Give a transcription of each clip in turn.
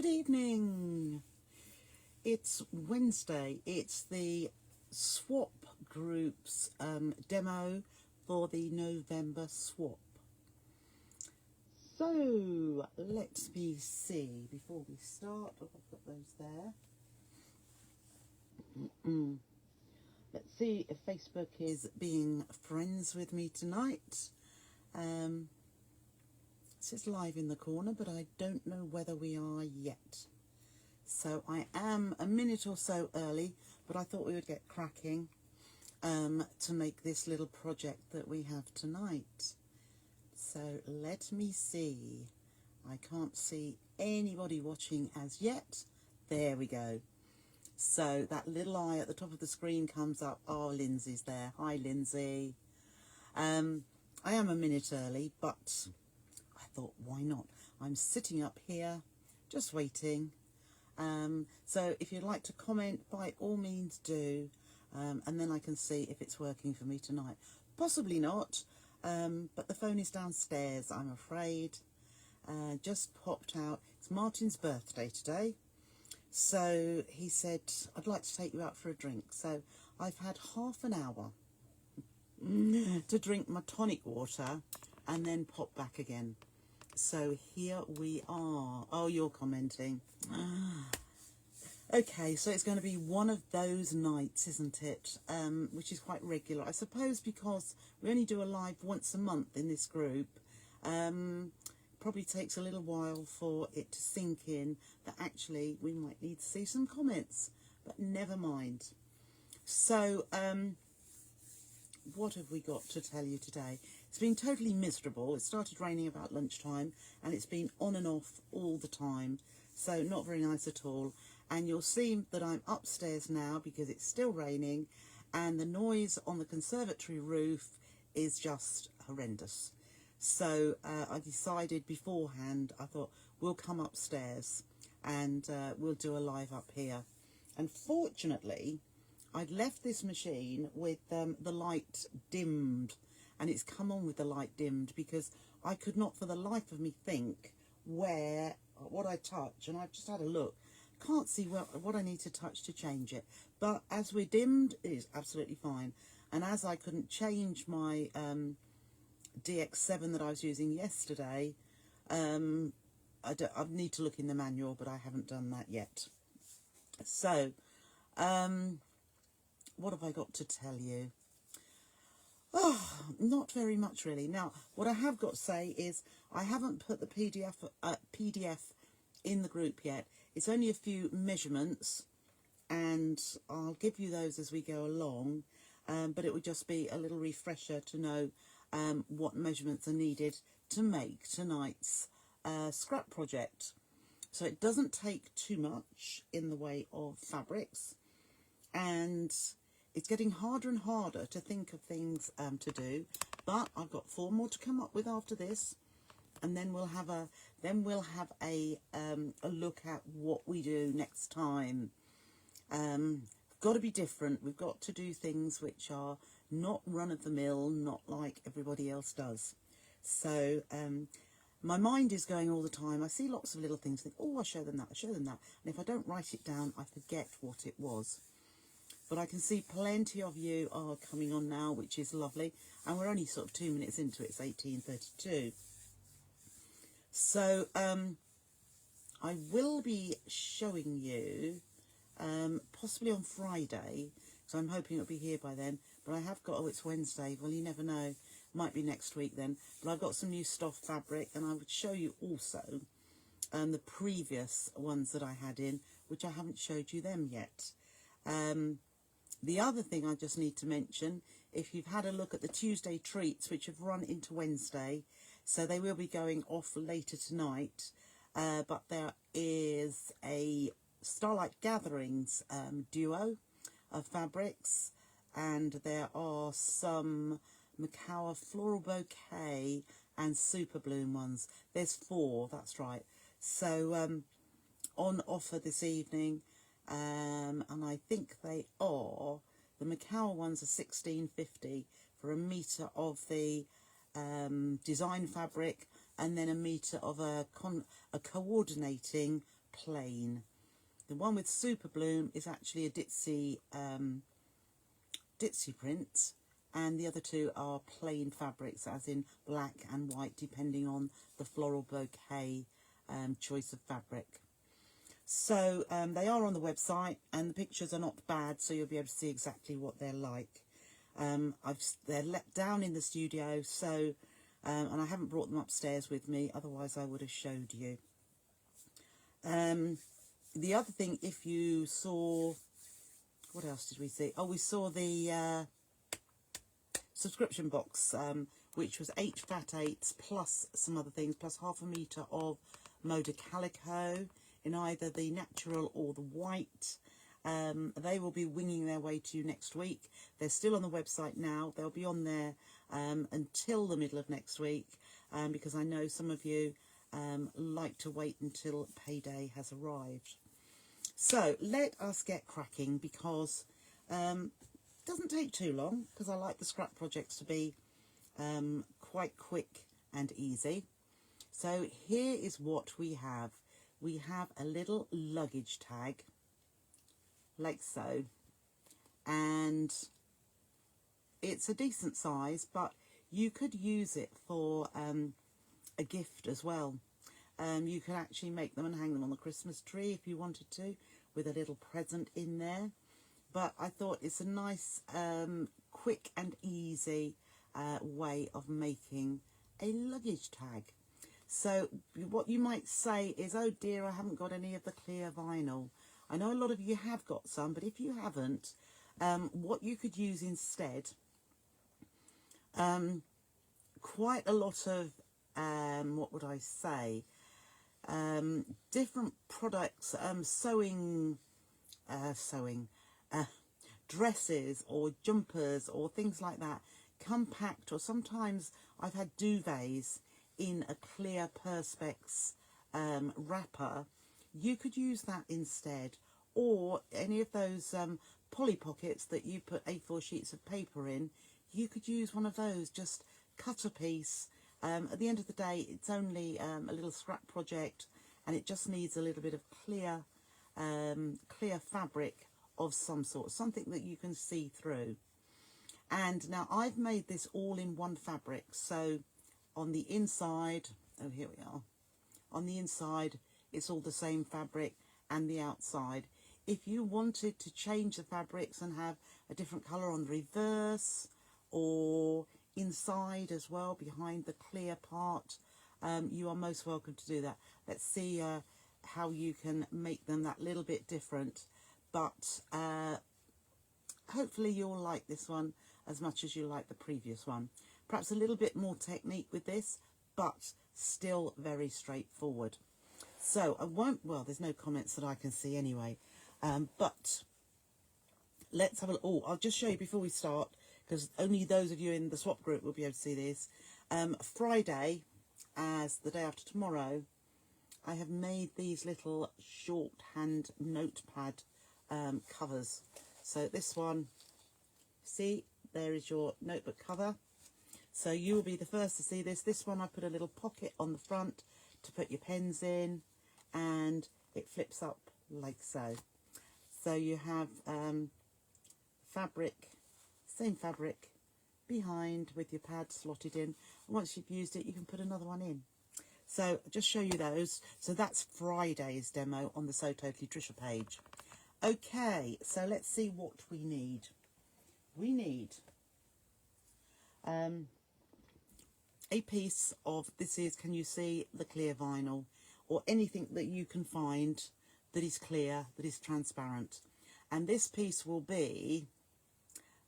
Good evening. It's Wednesday. It's the swap groups demo for the November swap. So let me see before we start. Oh, I've got those there. Let's see if Facebook is being friends with me tonight. It says live in the corner, but I don't know whether we are yet. So I am a minute or so early, but I thought we would get cracking to make this little project that we have tonight. So let me see. I can't see anybody watching as yet. There we go. So that little eye at the top of the screen comes up. Oh, Lindsay's there. Hi, Lindsay. I am a minute early, but I thought, why not? I'm sitting up here, just waiting. So if you'd like to comment, by all means do, and then I can see if it's working for me tonight. Possibly not, but the phone is downstairs, I'm afraid. Just popped out. It's Martin's birthday today, so he said, I'd like to take you out for a drink. So I've had half an hour to drink my tonic water and then pop back again. So here we are. Oh, you're commenting. Okay, so it's going to be one of those nights, isn't it? Which is quite regular. I suppose because we only do a live once a month in this group, probably takes a little while for it to sink in that actually we might need to see some comments, but never mind. So, what have we got to tell you today? It's been totally miserable. It started raining about lunchtime and it's been on and off all the time, so not very nice at all. And you'll see that I'm upstairs now because it's still raining and the noise on the conservatory roof is just horrendous. So I decided beforehand, I thought we'll come upstairs and we'll do a live up here. And fortunately I'd left this machine with the light dimmed, and it's come on with the light dimmed because I could not for the life of me think what I touch, and I've just had a look. Can't see what I need to touch to change it. But as we're dimmed, it is absolutely fine. And as I couldn't change my DX7 that I was using yesterday, I need to look in the manual, but I haven't done that yet. So, what have I got to tell you? Oh, not very much really. Now, what I have got to say is I haven't put the PDF in the group yet. It's only a few measurements, and I'll give you those as we go along, but it would just be a little refresher to know what measurements are needed to make tonight's scrap project. So it doesn't take too much in the way of fabrics, and it's getting harder and harder to think of things to do, but I've got 4 more to come up with after this, and then we'll have a look at what we do next time. Got to be different. We've got to do things which are not run of the mill, not like everybody else does. So my mind is going all the time. I see lots of little things, think, oh, I'll show them that, I'll show them that, and if I don't write it down, I forget what it was. But I can see plenty of you are coming on now, which is lovely. And we're only sort of 2 minutes into it. It's 18:32. So I will be showing you possibly on Friday. So I'm hoping it'll be here by then. But I have got, oh, it's Wednesday. Well, you never know. Might be next week then. But I've got some new Stoff fabric. And I would show you also the previous ones that I had in, which I haven't showed you them yet. The other thing I just need to mention, if you've had a look at the Tuesday treats, which have run into Wednesday, so they will be going off later tonight, but there is a Starlight Gatherings duo of fabrics, and there are some Macawa Floral Bouquet and Super Bloom ones. There's 4, that's right. So on offer this evening. And I think they are, the Macawa ones are $16.50 for a metre of the design fabric, and then a metre of a coordinating plain. The one with Super Bloom is actually a ditzy print, and the other two are plain fabrics, as in black and white, depending on the floral bouquet choice of fabric. So they are on the website, and the pictures are not bad, so you'll be able to see exactly what they're like. They're let down in the studio, so and I haven't brought them upstairs with me, otherwise I would have showed you. The other thing, if you saw, what else did we see? Oh, we saw the subscription box, which was 8 fat 8s plus some other things, plus ½ metre of Moda Calico in either the natural or the white. They will be winging their way to you next week. They're still on the website now. They'll be on there until the middle of next week, because I know some of you like to wait until payday has arrived. So let us get cracking, because it doesn't take too long, because I like the scrap projects to be quite quick and easy. So here is what we have. We have a little luggage tag, like so, and it's a decent size, but you could use it for a gift as well. You can actually make them and hang them on the Christmas tree if you wanted to, with a little present in there. But I thought it's a nice, quick and easy way of making a luggage tag. So what you might say is, oh dear, I haven't got any of the clear vinyl. I know a lot of you have got some, but if you haven't, what you could use instead, quite a lot of, what would I say, different products, sewing, dresses or jumpers or things like that, come packed, or sometimes I've had duvets in a clear Perspex wrapper. You could use that instead, or any of those Polly Pockets that you put A4 sheets of paper in. You could use one of those, just cut a piece. At the end of the day, it's only a little scrap project, and it just needs a little bit of clear fabric of some sort, something that you can see through. And now I've made this all in one fabric, so on the inside, oh here we are, on the inside it's all the same fabric, and the outside. If you wanted to change the fabrics and have a different colour on the reverse, or inside as well, behind the clear part, you are most welcome to do that. Let's see how you can make them that little bit different, but hopefully you'll like this one as much as you like the previous one. Perhaps a little bit more technique with this, but still very straightforward. So I won't, well, there's no comments that I can see anyway, but let's have a look. Oh, I'll just show you before we start, because only those of you in the swap group will be able to see this. Friday, as the day after tomorrow, I have made these little shorthand notepad covers. So this one, see, there is your notebook cover. So you will be the first to see this. This one I put a little pocket on the front to put your pens in, and it flips up like so. So you have fabric, same fabric behind with your pad slotted in. Once you've used it, you can put another one in. So I'll just show you those. So that's Friday's demo on the So Totally Trisha page. Okay, so let's see what we need. We need a piece of, this is, can you see the clear vinyl, or anything that you can find that is clear, that is transparent. And this piece will be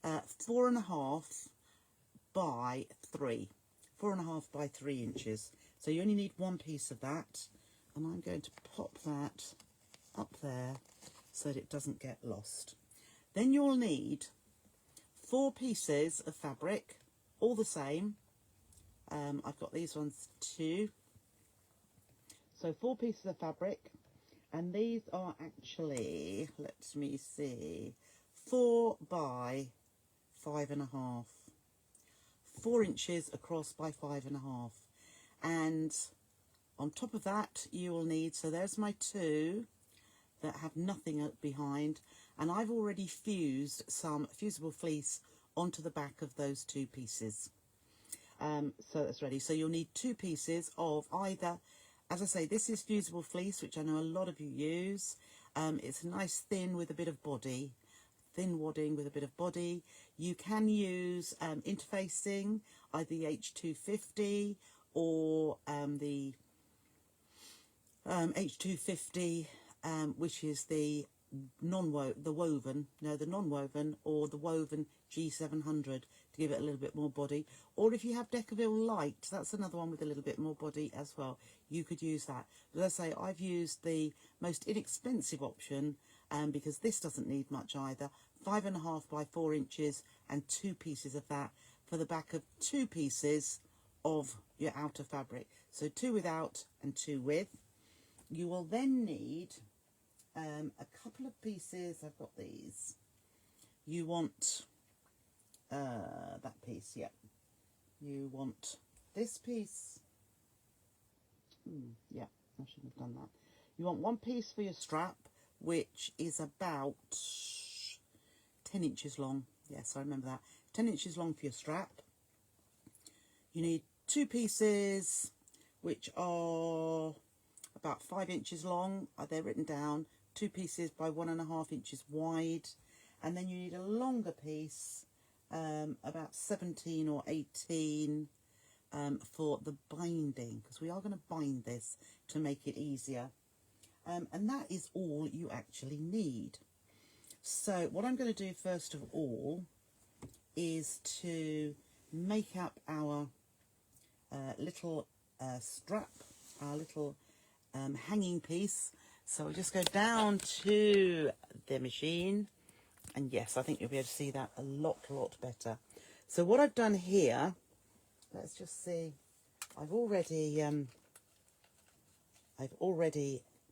4.5 by 3, 4.5 by 3 inches. So you only need one piece of that, and I'm going to pop that up there so that it doesn't get lost. Then you'll need 4 pieces of fabric, all the same. I've got these ones too. So 4 pieces of fabric, and these are actually, let me see, 4 by 5.5, 4 inches across by 5.5. And On top of that, you will need, so there's my two that have nothing behind, and I've already fused some fusible fleece onto the back of those two pieces. So that's ready. So you'll need two pieces of either, as I say, this is fusible fleece, which I know a lot of you use. It's nice thin with a bit of body, thin wadding with a bit of body. You can use interfacing, either the H250 or the H250, which is the non-woven, or the woven G700 to give it a little bit more body. Or if you have Decaville Light, that's another one with a little bit more body as well. You could use that. But as I say, I've used the most inexpensive option because this doesn't need much either. 5.5 by 4 inches and 2 pieces of that for the back of 2 pieces of your outer fabric. So 2 without and 2 with. You will then need a couple of pieces. I've got these. You want that piece, yeah. You want this piece. Yeah, I shouldn't have done that. You want one piece for your strap, which is about 10 inches long. Yes, I remember that. 10 inches long for your strap. You need 2 pieces, which are about 5 inches long. They're written down. 2 pieces by 1.5 inches wide. And then you need a longer piece, about 17 or 18 for the binding, because we are going to bind this to make it easier. And that is all you actually need. So what I'm going to do first of all is to make up our little strap, our little hanging piece. So we'll just go down to the machine, and yes, I think you'll be able to see that a lot better. So what I've done here, let's just see, I've already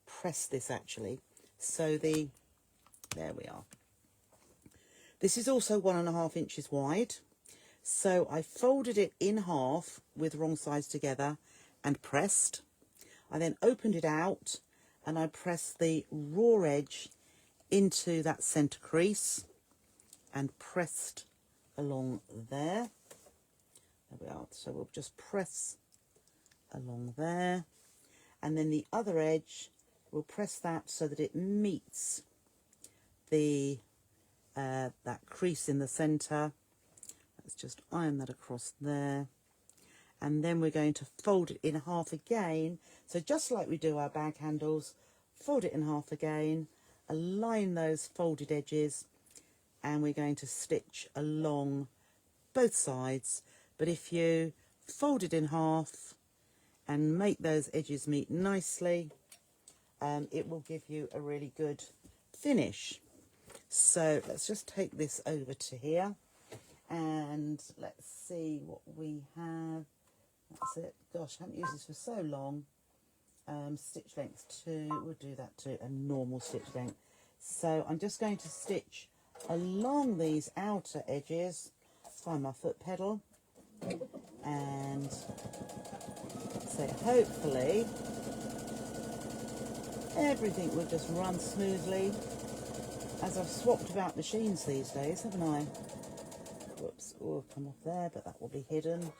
pressed this actually. So there we are. This is also 1.5 inches wide. So I folded it in half with wrong sides together and pressed. I then opened it out and I pressed the raw edge into that centre crease and pressed along there. There we are. So we'll just press along there, and then the other edge, we'll press that so that it meets the that crease in the centre. Let's just iron that across there, and then we're going to fold it in half again. So just like we do our bag handles, fold it in half again, align those folded edges, and we're going to stitch along both sides. But if you fold it in half and make those edges meet nicely, it will give you a really good finish. So let's just take this over to here and let's see what we have. That's it. Gosh, I haven't used this for so long. Stitch length 2, we'll do that to a normal stitch length. So I'm just going to stitch along these outer edges, find my foot pedal, and so hopefully everything will just run smoothly, as I've swapped about machines these days, haven't I? Whoops, oh, come off there, but that will be hidden.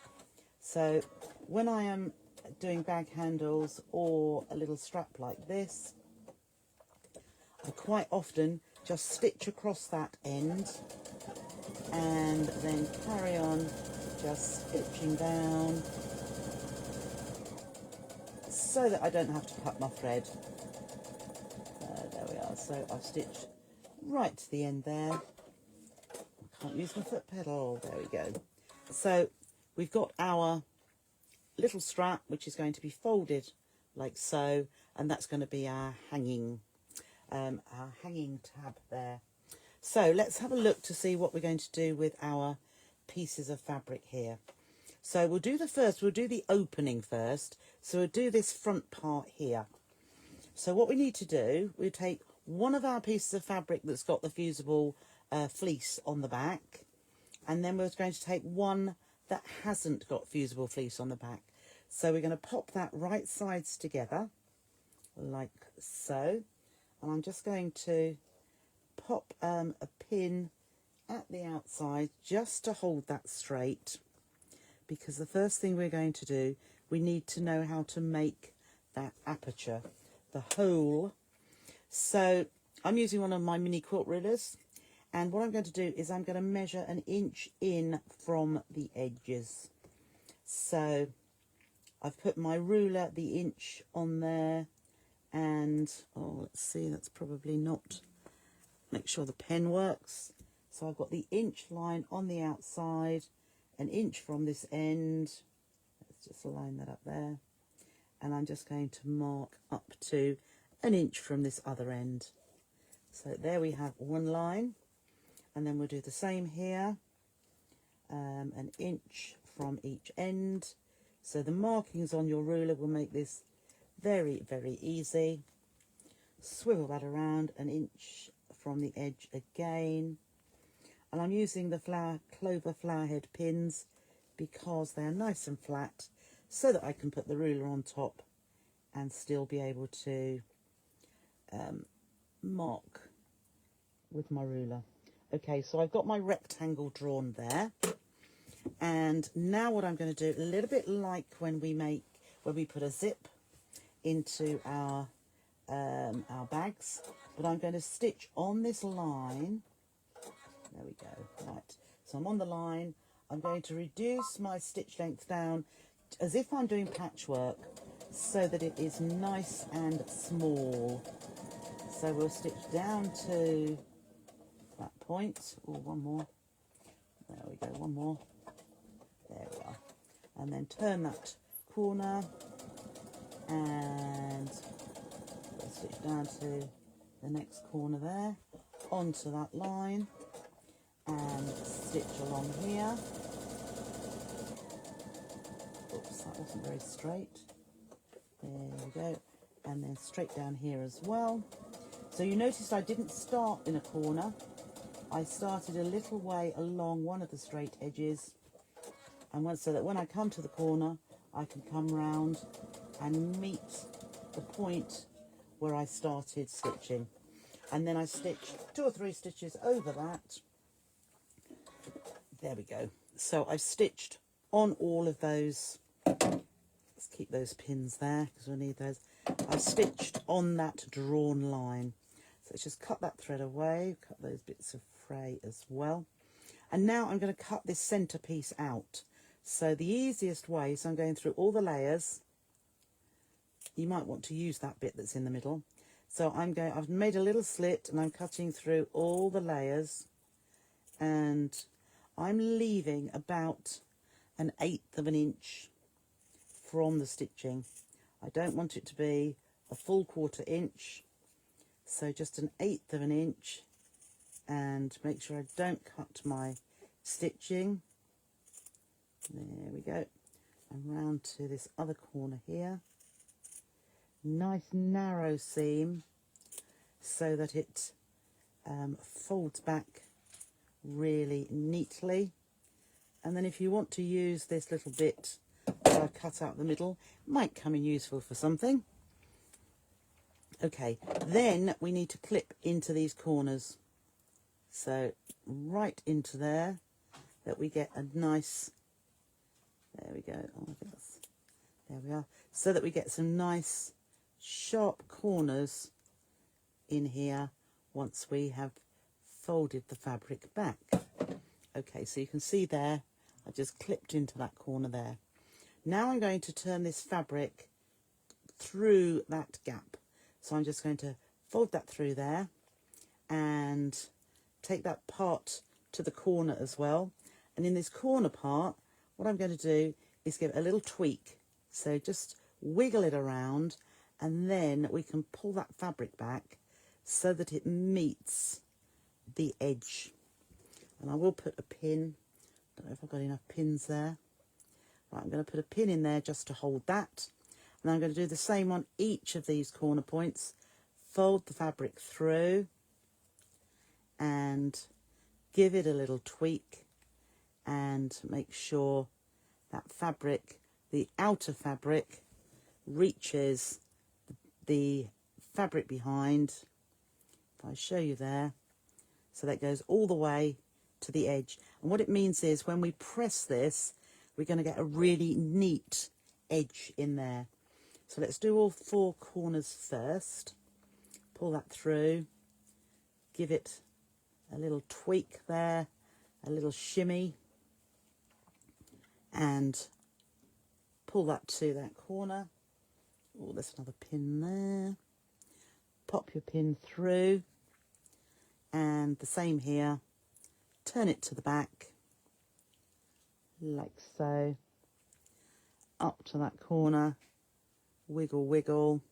So when I am doing bag handles or a little strap like this, I quite often just stitch across that end and then carry on just stitching down so that I don't have to cut my thread. There we are. So I've stitched right to the end there. I can't use my foot pedal. There we go. So we've got our little strap, which is going to be folded like so, and that's going to be our hanging tab there. So let's have a look to see what we're going to do with our pieces of fabric here. So we'll do the opening first. So we'll do this front part here. So what we need to do, we'll take one of our pieces of fabric that's got the fusible fleece on the back, and then we're going to take one that hasn't got fusible fleece on the back. So we're going to pop that right sides together like so, and I'm just going to pop a pin at the outside just to hold that straight, because the first thing we're going to do, we need to know how to make that aperture, the hole. So I'm using one of my mini quilt rulers, and what I'm going to do is I'm going to measure 1 inch in from the edges. So I've put my ruler, the inch, on there, and oh, let's see, that's probably not, make sure the pen works. So I've got the inch line on the outside, 1 inch from this end. Let's just line that up there, and I'm just going to mark up to 1 inch from this other end. So there we have one line, and then we'll do the same here, 1 inch from each end. So the markings on your ruler will make this very, very easy. Swivel that around 1 inch from the edge again, and I'm using the clover flower head pins because they're nice and flat, so that I can put the ruler on top and still be able to mark with my ruler. Okay, so I've got my rectangle drawn there, and now what I'm going to do, a little bit like when we put a zip into our bags, but I'm going to stitch on this line. There we go. Right, so I'm on the line. I'm going to reduce my stitch length down as if I'm doing patchwork, so that it is nice and small. So we'll stitch down to that point. Oh, one more. There we go, one more. There we are. And then turn that corner, and we'll stitch down to the next corner there, onto that line, and stitch along here. Oops, that wasn't very straight. There we go. And then straight down here as well. So you noticed I didn't start in a corner. I started a little way along one of the straight edges, and so that when I come to the corner, I can come round and meet the point where I started stitching. And then I stitch 2 or 3 stitches over that. There we go. So I've stitched on all of those. Let's keep those pins there because we'll need those. I've stitched on that drawn line. So let's just cut that thread away, cut those bits of fray as well. And now I'm going to cut this centre piece out. So the easiest way, so I'm going through all the layers. You might want to use that bit that's in the middle. So I've made a little slit, and I'm cutting through all the layers, and I'm leaving about 1/8 of an inch from the stitching. I don't want it to be a full 1/4 inch, so just 1/8 of an inch, and make sure I don't cut my stitching. There we go. And round to this other corner here. Nice narrow seam so that it folds back really neatly. And then if you want to use this little bit that I've cut out the middle, it might come in useful for something. Okay, then we need to clip into these corners. So right into there, that we get a nice, there we go, oh, I think that's, there we are, so that we get some nice sharp corners in here once we have folded the fabric back. Okay, so you can see there, I just clipped into that corner there. Now I'm going to turn this fabric through that gap. So I'm just going to fold that through there and take that part to the corner as well. And in this corner part, what I'm going to do is give it a little tweak. So just wiggle it around, and then we can pull that fabric back so that it meets the edge. And I will put a pin. Don't know if I've got enough pins there. Right, I'm going to put a pin in there just to hold that. And I'm going to do the same on each of these corner points. Fold the fabric through and give it a little tweak, and make sure that fabric the outer fabric reaches the fabric behind. If I show you there, so that goes all the way to the edge. And what it means is when we press this, we're going to get a really neat edge in there. So let's do all 4 corners first. Pull that through, give it a little tweak there, a little shimmy, and pull that to that corner. Oh, there's another pin there. Pop your pin through, and the same here. Turn it to the back, like so. Up to that corner, wiggle, wiggle,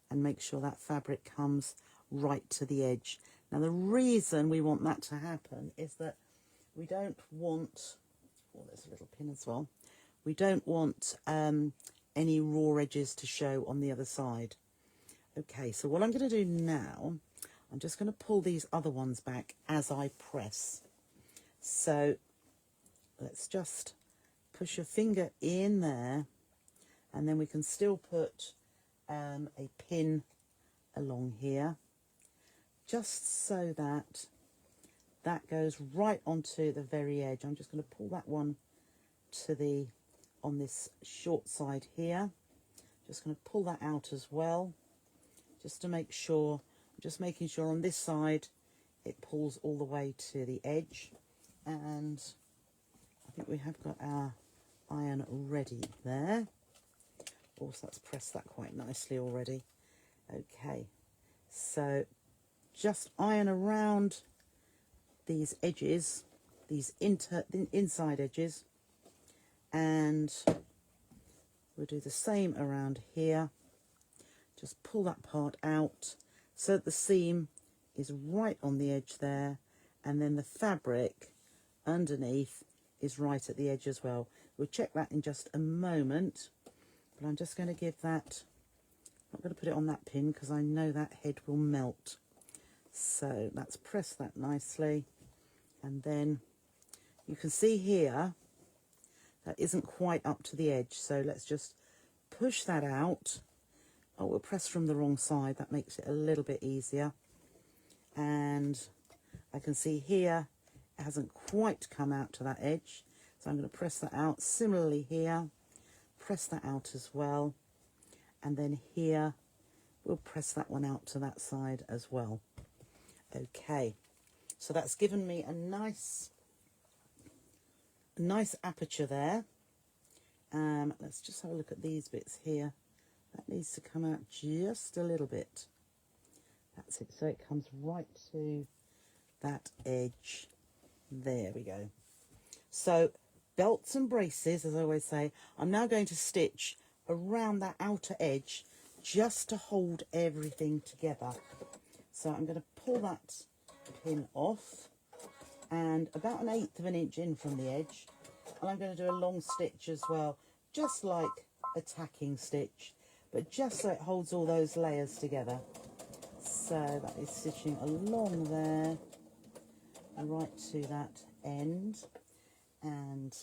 and make sure that fabric comes right to the edge. Now, the reason we want that to happen is that we don't want, oh, there's a little pin as well. We don't want any raw edges to show on the other side. Okay, so what I'm going to do now, I'm just going to pull these other ones back as I press. So let's just push your finger in there, and then we can still put a pin along here, just so that that goes right onto the very edge. I'm just going to pull that one to the, on this short side here. Just going to pull that out as well, just to make sure, I'm just making sure on this side it pulls all the way to the edge. And I think we have got our iron ready there. Also, that's pressed that quite nicely already. Okay, so just iron around these edges, these inside edges, and we'll do the same around here. Just pull that part out so that the seam is right on the edge there, and then the fabric underneath is right at the edge as well. We'll check that in just a moment, but I'm just going to give that, I'm not going to put it on that pin because I know that head will melt. So let's press that nicely, and then you can see here that isn't quite up to the edge, so let's just push that out. Oh, we'll press from the wrong side, that makes it a little bit easier. And I can see here it hasn't quite come out to that edge, so I'm going to press that out. Similarly here, press that out as well, and then here we'll press that one out to that side as well. Okay, so that's given me a nice aperture there. Let's just have a look at these bits here. That needs to come out just a little bit. That's it, so it comes right to that edge. There we go. So belts and braces, as I always say, I'm now going to stitch around that outer edge just to hold everything together. So I'm going to pull that pin off, and about 1/8 of an inch in from the edge, and I'm going to do a long stitch as well, just like a tacking stitch, but just so it holds all those layers together. So that is stitching along there, right to that end, and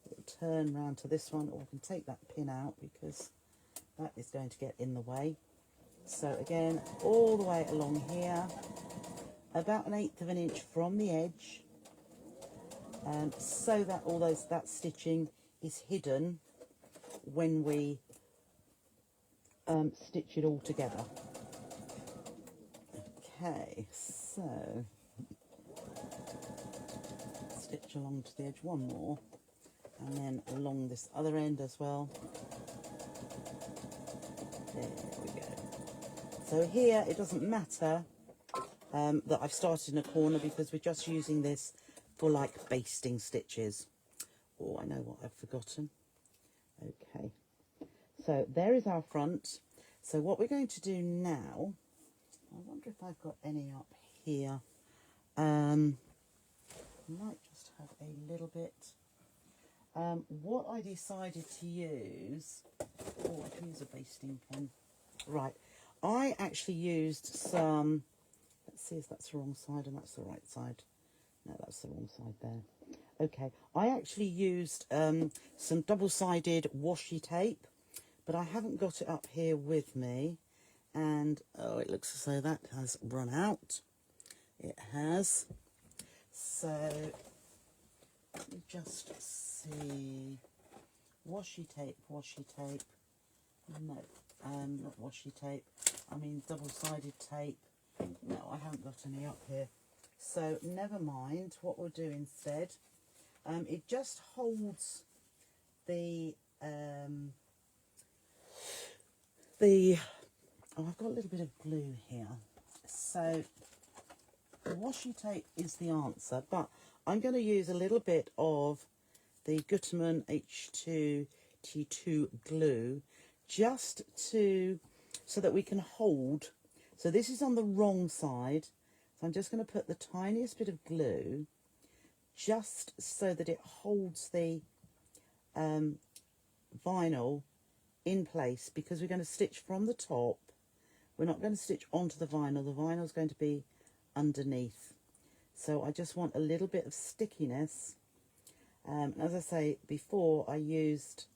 we'll turn round to this one, or we can take that pin out because that is going to get in the way. So again, all the way along here, about 1/8 of an inch from the edge, so that all that stitching is hidden when we stitch it all together. Okay, so stitch along to the edge one more, and then along this other end as well. There we go. So here it doesn't matter that I've started in a corner, because we're just using this for like basting stitches. Oh, I know what I've forgotten. Okay, so there is our front. So what we're going to do now, I wonder if I've got any up here. Might just have a little bit. What I decided to use, oh, I can use a basting pen. Right, I actually used some, let's see if that's the wrong side and that's the right side. No, that's the wrong side there. Okay, I actually used some double-sided washi tape, but I haven't got it up here with me. And, oh, it looks as though that has run out. It has. So, let me just see. Washi tape. No, not washi tape. I mean double-sided tape. No, I haven't got any up here. So, never mind. What we'll do instead, it just holds the, oh, I've got a little bit of glue here. So, the washi tape is the answer, but I'm going to use a little bit of the Gutermann H2T2 glue just so that we can hold. So this is on the wrong side, so I'm just going to put the tiniest bit of glue just so that it holds the vinyl in place, because we're going to stitch from the top. We're not going to stitch onto the vinyl is going to be underneath. So I just want a little bit of stickiness. As I say before, I used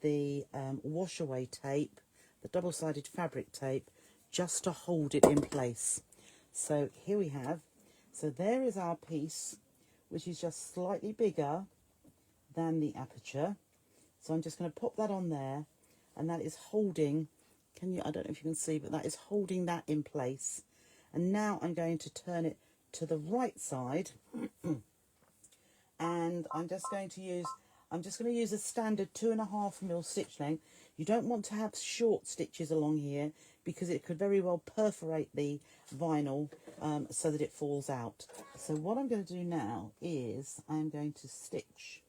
the wash away tape, the double-sided fabric tape, just to hold it in place. So here we have, so there is our piece, which is just slightly bigger than the aperture. So I'm just going to pop that on there, and that is holding, I don't know if you can see, but that is holding that in place. And now I'm going to turn it to the right side, and I'm just going to use a standard 2.5mm stitch length. You don't want to have short stitches along here, because it could very well perforate the vinyl so that it falls out. So what I'm going to do now is I'm going to stitch.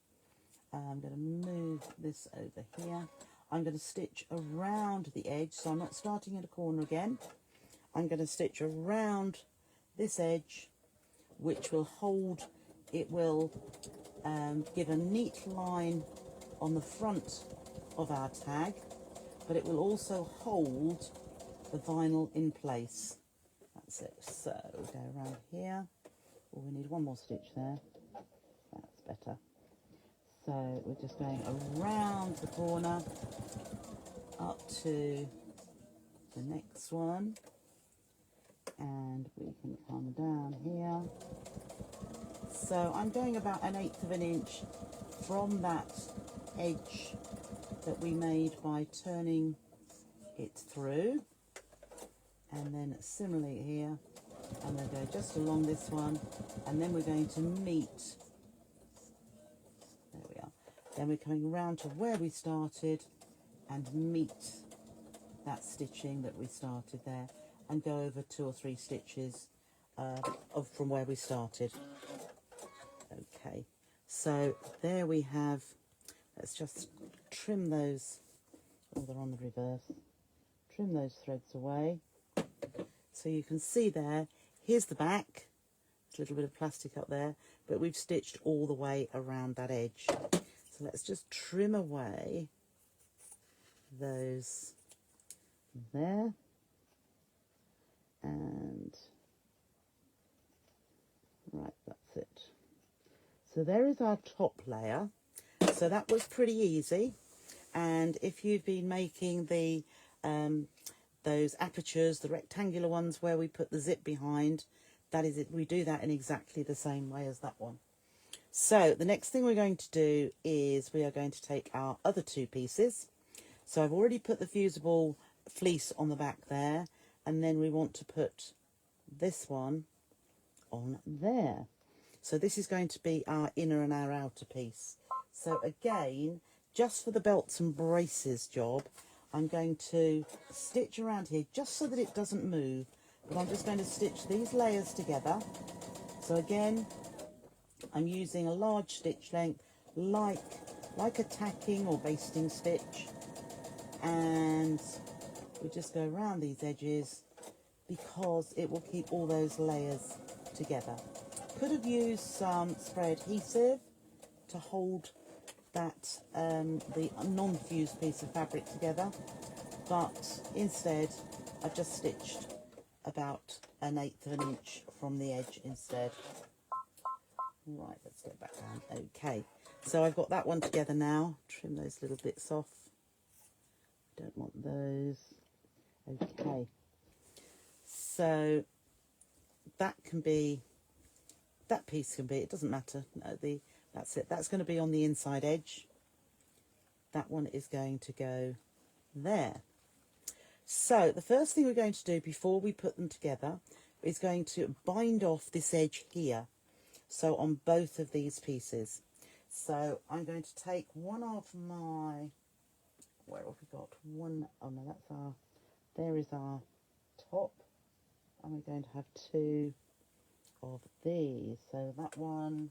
I'm going to move this over here. I'm going to stitch around the edge, so I'm not starting at a corner again. I'm going to stitch around this edge, which will hold, it will give a neat line on the front of our tag, but it will also hold the vinyl in place. That's it. So we'll go around here. Oh, we need one more stitch there. That's better. So we're just going around the corner up to the next one, and we can come down here. So I'm going about 1/8 of an inch from that edge that we made by turning it through, and then similarly here I'm going to go just along this one, and then we're going to meet, there we are, then we're coming round to where we started and meet that stitching that we started there, and go over 2 or 3 stitches from where we started. Okay, so there we have, let's just trim those, oh, they're on the reverse, trim those threads away. So you can see there, here's the back, there's a little bit of plastic up there, but we've stitched all the way around that edge. So let's just trim away those there, and right, that's it. So there is our top layer. So that was pretty easy, and if you've been making the those apertures, the rectangular ones where we put the zip behind, that is it. We do that in exactly the same way as that one. So the next thing we're going to do is we are going to take our other 2 pieces. So I've already put the fusible fleece on the back there, and then we want to put this one on there. So this is going to be our inner and our outer piece. So again, just for the belts and braces job, I'm going to stitch around here just so that it doesn't move, but I'm just going to stitch these layers together. So again, I'm using a large stitch length, like a tacking or basting stitch, and we just go around these edges because it will keep all those layers together. Could have used some spray adhesive to hold that the non-fused piece of fabric together, but instead I've just stitched about 1/8 of an inch from the edge instead. Right, let's get back down. Okay, so I've got that one together now. Trim those little bits off. Don't want those. Okay, so that can be, that piece can be, it doesn't matter. No, that's it. That's going to be on the inside edge. That one is going to go there. So the first thing we're going to do before we put them together is going to bind off this edge here. So on both of these pieces. So I'm going to take one of my, where have we got one? Oh no, that's our, there is our top. And we're going to have two of these. So that one,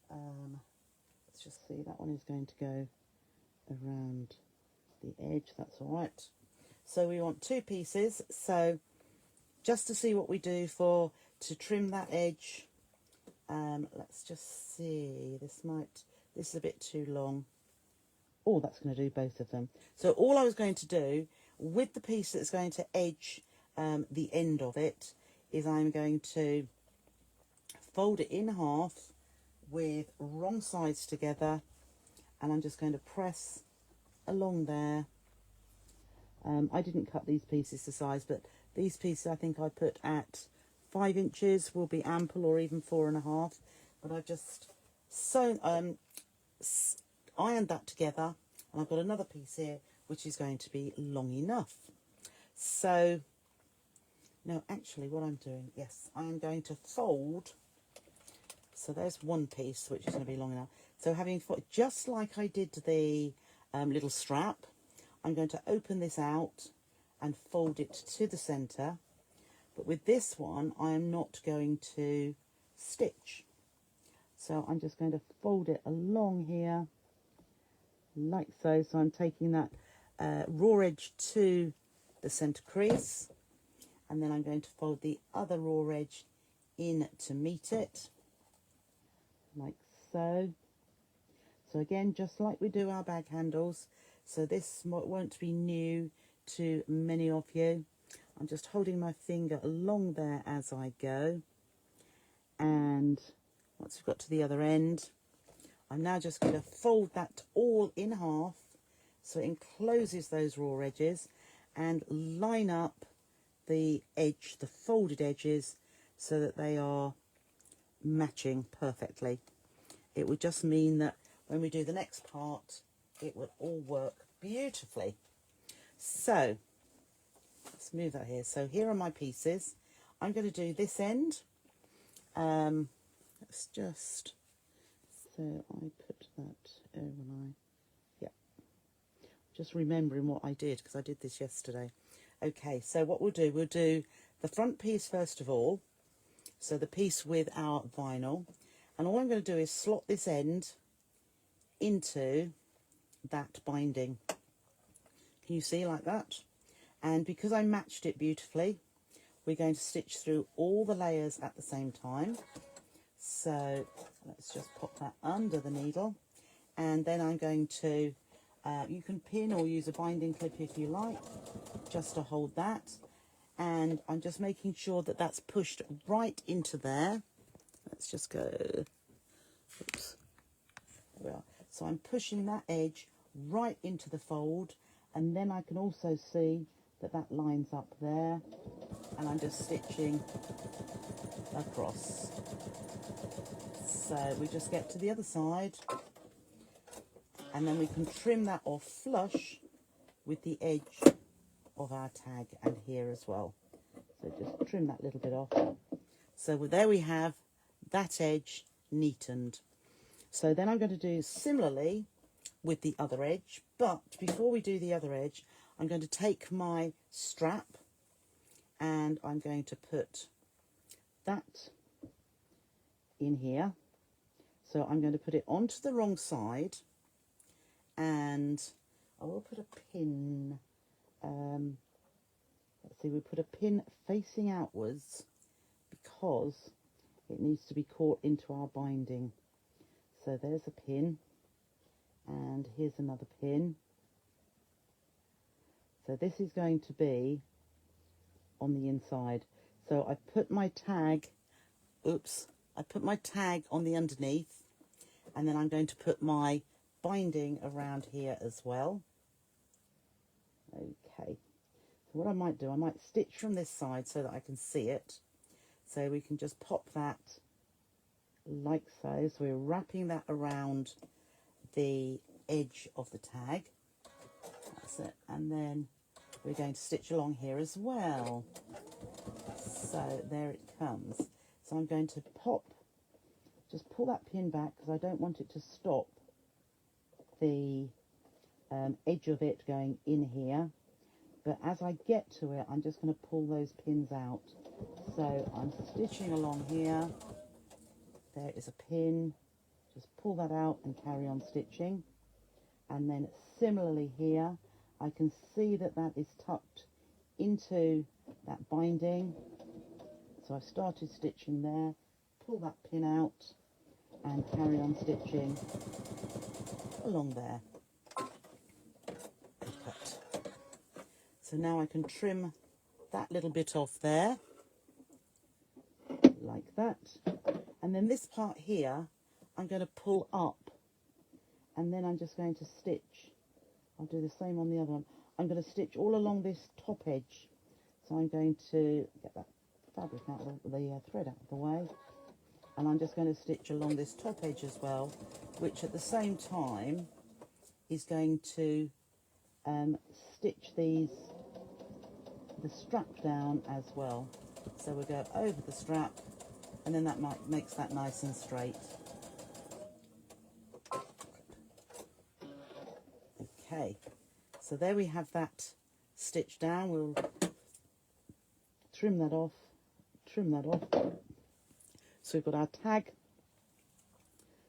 let's just see, that one is going to go around the edge. That's all right. So we want two pieces. So just to see what we do to trim that edge, let's just see, this is a bit too long. Oh, that's going to do both of them. So all I was going to do with the piece that's going to edge the end of it is I'm going to fold it in half with wrong sides together, and I'm just going to press along there. I didn't cut these pieces to size, but these pieces I think I put at 5 inches will be ample, or even 4.5. But I've just ironed that together, and I've got another piece here which is going to be long enough. So now actually what I'm doing, yes, I am going to fold. So there's one piece which is going to be long enough. So having just like I did the little strap, I'm going to open this out and fold it to the center. But with this one, I am not going to stitch. So I'm just going to fold it along here, like so. So I'm taking that raw edge to the center crease, and then I'm going to fold the other raw edge in to meet it, like so. So again, just like we do our bag handles, so this won't be new to many of you. I'm just holding my finger along there as I go, and once we've got to the other end, I'm now just going to fold that all in half so it encloses those raw edges, and line up the edge, the folded edges, so that they are matching perfectly. It would just mean that when we do the next part, it will all work beautifully. So let's move that here. So here are my pieces. I'm going to do this end. Let's just, so I put that when just remembering what I did, because I did this yesterday. Okay, so what we'll do the front piece first of all, so the piece with our vinyl, and all I'm going to do is slot this end into that binding. Can you see, like that? And because I matched it beautifully, we're going to stitch through all the layers at the same time. So let's just pop that under the needle, and then I'm going to you can pin or use a binding clip if you like, just to hold that. And I'm just making sure that that's pushed right into there. Let's just go, oops, there we are. So I'm pushing that edge right into the fold, and then I can also see that that lines up there, and I'm just stitching across. So we just get to the other side, and then we can trim that off flush with the edge of our tag, and here as well. So just trim that little bit off. So there we have that edge neatened. So then I'm going to do similarly with the other edge, but before we do the other edge, I'm going to take my strap and I'm going to put that in here. So I'm going to put it onto the wrong side, and I will put a pin. Let's see, we put a pin facing outwards because it needs to be caught into our binding. So there's a pin, and here's another pin. So this is going to be on the inside. So I've put my tag, oops, I put my tag on the underneath, and then I'm going to put my binding around here as well. Okay, so what I might do, I might stitch from this side so that I can see it. So we can just pop that like so. So we're wrapping that around the edge of the tag. That's it. And then we're going to stitch along here as well. So there it comes. So I'm going to just pull that pin back because I don't want it to stop the edge of it going in here. But as I get to it, I'm just going to pull those pins out. So I'm stitching along here. There is a pin. Just pull that out and carry on stitching. And then similarly here, I can see that that is tucked into that binding. So I've started stitching there. Pull that pin out and carry on stitching along there. Cut. So now I can trim that little bit off there, like that. And then this part here, I'm going to pull up, and then I'm just going to stitch. I'll do the same on the other one. I'm going to stitch all along this top edge. So I'm going to get that fabric out of the thread out of the way. And I'm just going to stitch along this top edge as well, which at the same time is going to stitch the strap down as well. So we'll go over the strap, and then that makes that nice and straight. Okay, so there we have that stitch down. We'll trim that off. So we've got our tag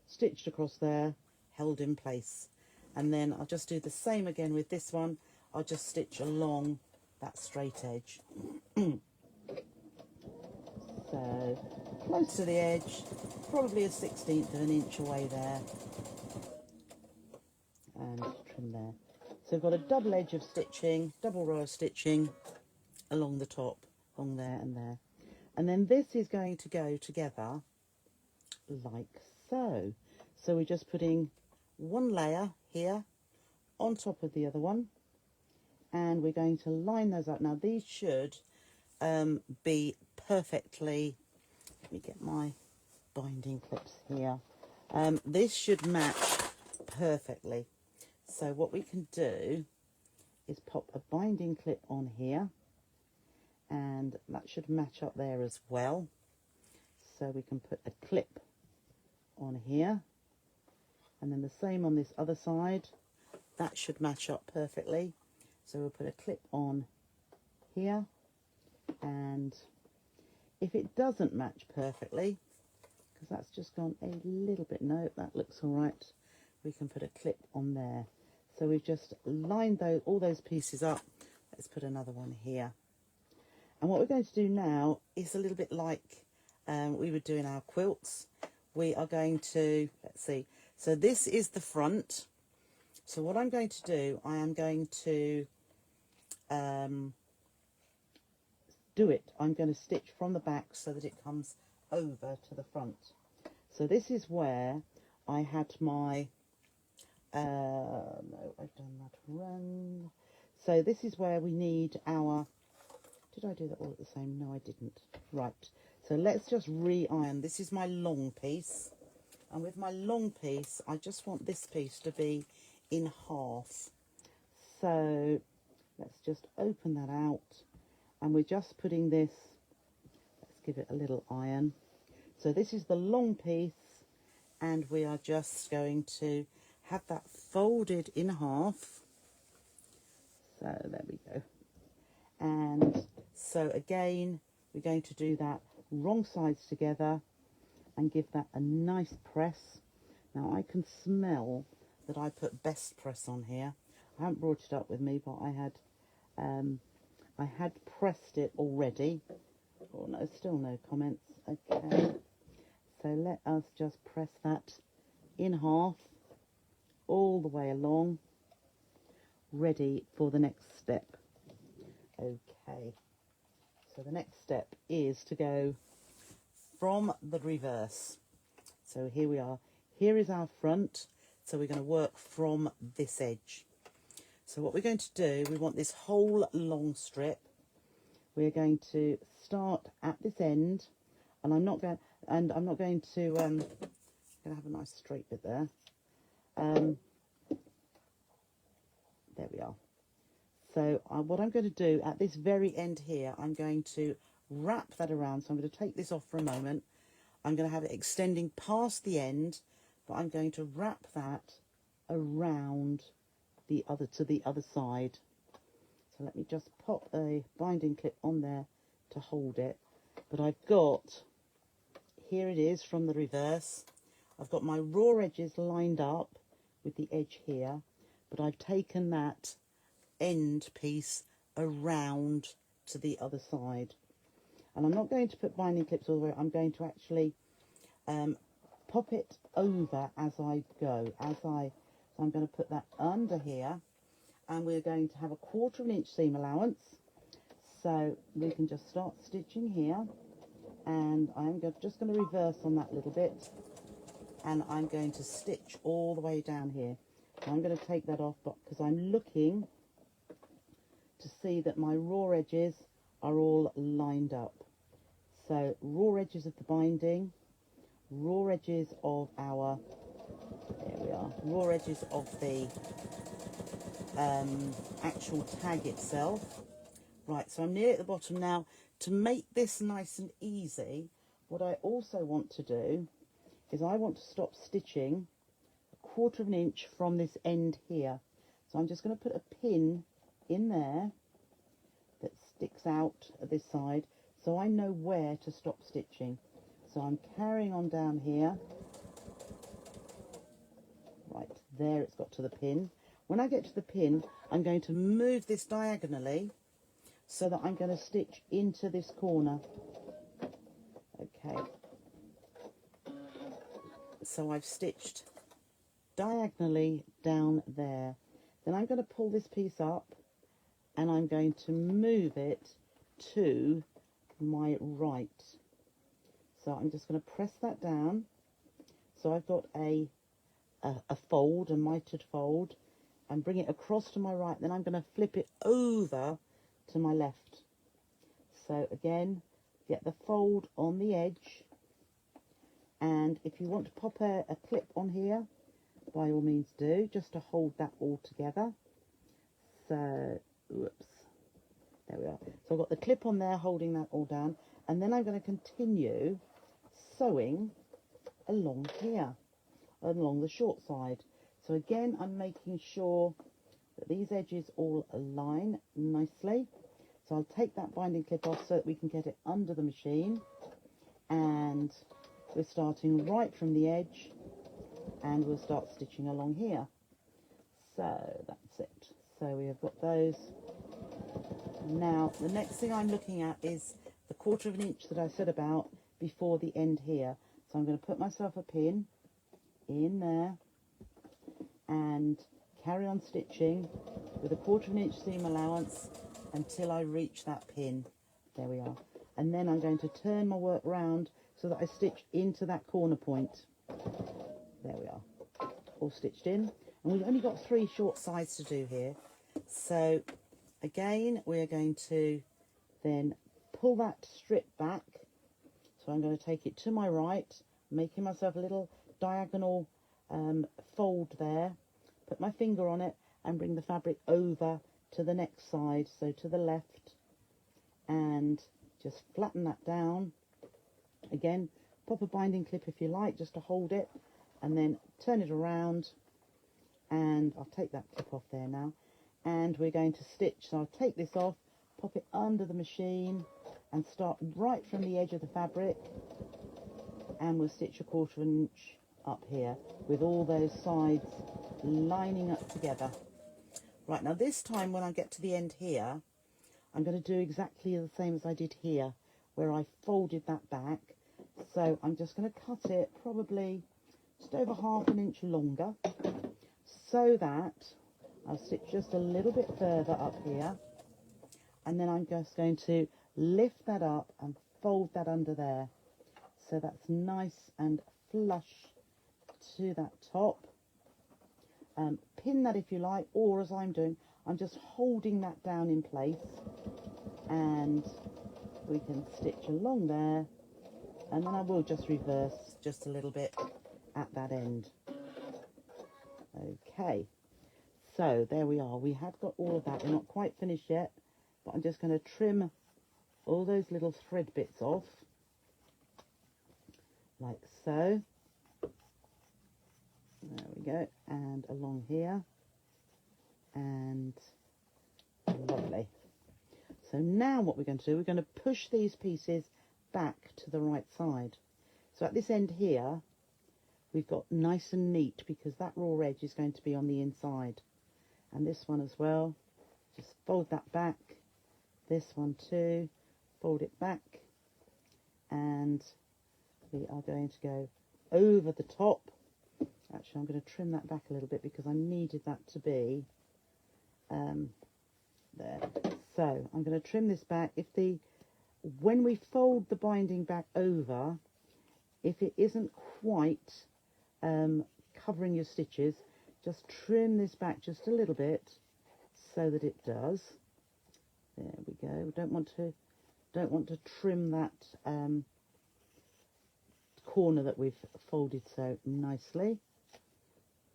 stitched across there, held in place. And then I'll just do the same again with this one. I'll just stitch along that straight edge. So close to the edge, probably a 1/16 of an inch away there. And trim there. So we've got a double edge of stitching, double row of stitching along the top, along there and there. And then this is going to go together like so. So we're just putting one layer here on top of the other one, and we're going to line those up. Now these should be perfectly, let me get my binding clips here. This should match perfectly. So what we can do is pop a binding clip on here, and that should match up there as well. So we can put a clip on here, and then the same on this other side. That should match up perfectly. So we'll put a clip on here, and if it doesn't match perfectly, because that's just gone a little bit, no, that looks all right, we can put a clip on there. So we've just lined all those pieces up. Let's put another one here. And what we're going to do now is a little bit like we would do in our quilts. We are going to, let's see, so this is the front. So what I'm going to do, I am going to I'm going to stitch from the back so that it comes over to the front. So this is where I had my, no, I've done that wrong. So this is where we need our, did I do that all at the same? No, I didn't. Right, so let's just re-iron. This is my long piece, and with my long piece, I just want this piece to be in half. So let's just open that out, and we're just putting this, let's give it a little iron. So this is the long piece, and we are just going to have that folded in half. So there we go. And so again, we're going to do that wrong sides together and give that a nice press. Now I can smell that I put best press on here. I haven't brought it up with me, but I had pressed it already. Oh no, still no comments. Okay, so let us just press that in half all the way along, ready for the next step. Okay, so the next step is to go from the reverse. So here we are. Here is our front. So we're going to work from this edge. So what we're going to do, we want this whole long strip. We're going to start at this end, and I'm not going to going to have a nice straight bit there. There we are. So what I'm going to do at this very end here, I'm going to wrap that around. So I'm going to take this off for a moment. I'm going to have it extending past the end, but I'm going to wrap that around to the other side. So let me just pop a binding clip on there to hold it. But I've got, here it is from the reverse. I've got my raw edges lined up with the edge here, but I've taken that end piece around to the other side. And I'm not going to put binding clips all the way, I'm going to actually pop it over as I go. So I'm going to put that under here, and we're going to have a 1/4 inch seam allowance. So we can just start stitching here, and I'm just going to reverse on that little bit, and I'm going to stitch all the way down here. So I'm going to take that off because I'm looking to see that my raw edges are all lined up. So raw edges of the binding, raw edges of our, there we are, raw edges of the actual tag itself. Right, so I'm nearly at the bottom now. To make this nice and easy, what I also want to do is I want to stop stitching 1/4 inch from this end here. So I'm just going to put a pin in there that sticks out at this side, so I know where to stop stitching. So I'm carrying on down here. Right, there it's got to the pin. When I get to the pin, I'm going to move this diagonally so that I'm going to stitch into this corner. Okay. So I've stitched diagonally down there. Then I'm going to pull this piece up, and I'm going to move it to my right. So I'm just going to press that down. So I've got a fold, a mitered fold, and bring it across to my right. Then I'm going to flip it over to my left. So again, get the fold on the edge, and if you want to pop a clip on here, by all means do, just to hold that all together. So, whoops, there we are. So I've got the clip on there holding that all down, and then I'm going to continue sewing along here, along the short side. So again, I'm making sure that these edges all align nicely. So I'll take that binding clip off so that we can get it under the machine, and we're starting right from the edge, and we'll start stitching along here. So that's it. So we have got those. Now the next thing I'm looking at is the 1/4 inch that I said about before the end here. So I'm going to put myself a pin in there and carry on stitching with a 1/4 inch seam allowance until I reach that pin. There we are. And then I'm going to turn my work round so that I stitch into that corner point. There we are, all stitched in. And we've only got 3 short sides to do here. So again, we're going to then pull that strip back. So I'm going to take it to my right, making myself a little diagonal fold there, put my finger on it, and bring the fabric over to the next side, so to the left, and just flatten that down. Again, pop a binding clip if you like, just to hold it, and then turn it around, and I'll take that clip off there now, and we're going to stitch. So I'll take this off, pop it under the machine, and start right from the edge of the fabric, and we'll stitch a 1/4 inch up here with all those sides lining up together. Right, now this time when I get to the end here, I'm going to do exactly the same as I did here, where I folded that back. So I'm just going to cut it probably just over 1/2 inch longer, so that I'll stitch just a little bit further up here, and then I'm just going to lift that up and fold that under there. so that's nice and flush to that top. Pin that if you like, or as I'm doing, I'm just holding that down in place, and we can stitch along there, and then I will just reverse just a little bit at that end. Okay, so there we are. We have got all of that. We're not quite finished yet, but I'm just going to trim all those little thread bits off, like so. There we go, and along here, and lovely. So now what we're going to do, we're going to push these pieces back to the right side. So at this end here, we've got nice and neat, because that raw edge is going to be on the inside. And this one as well, just fold that back. This one too, fold it back. And we are going to go over the top. Actually, I'm going to trim that back a little bit because I needed that to be there. So I'm going to trim this back. When we fold the binding back over, if it isn't quite covering your stitches, just trim this back just a little bit so that it does. There we go. We don't want to trim that corner that we've folded so nicely.